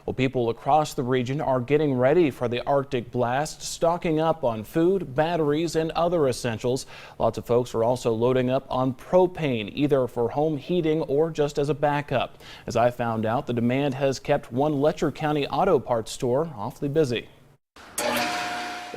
Well, people across the region are getting ready for the Arctic blast, stocking up on food, batteries, and other essentials. Lots of folks are also loading up on propane, either for home heating or just as a backup. As I found out, the demand has kept one Letcher County auto parts store awfully busy.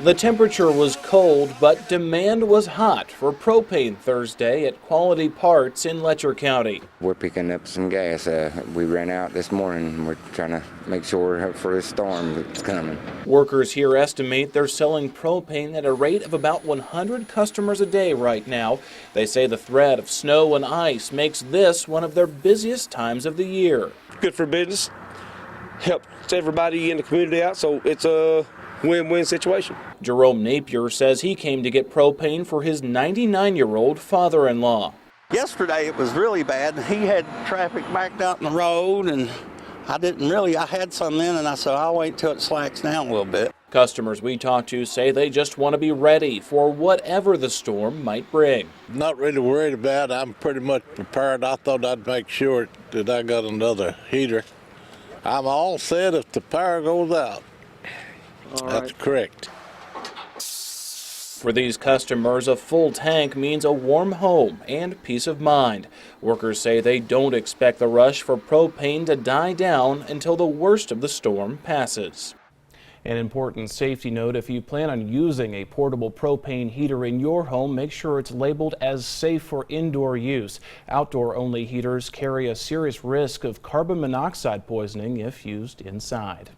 The temperature was cold, but demand was hot for propane Thursday at Quality Parts in Letcher County. We're picking up some gas. We ran out this morning. We're trying to make sure for a storm that's coming. Workers here estimate they're selling propane at a rate of about 100 customers a day right now. They say the threat of snow and ice makes this one of their busiest times of the year. Good for business, helps everybody in the community out, so it's a win-win situation. Jerome Napier says he came to get propane for his 99-year-old father-in-law. Yesterday it was really bad. He had traffic backed out in the road, and I had some in, and I said, I'll wait till it slacks down a little bit. Customers we talked to say they just want to be ready for whatever the storm might bring. Not really worried about it. I'm pretty much prepared. I thought I'd make sure that I got another heater. I'm all set if the power goes out. That's correct. For these customers, a full tank means a warm home and peace of mind. Workers say they don't expect the rush for propane to die down until the worst of the storm passes. An important safety note: if you plan on using a portable propane heater in your home, make sure it's labeled as safe for indoor use. Outdoor-only heaters carry a serious risk of carbon monoxide poisoning if used inside.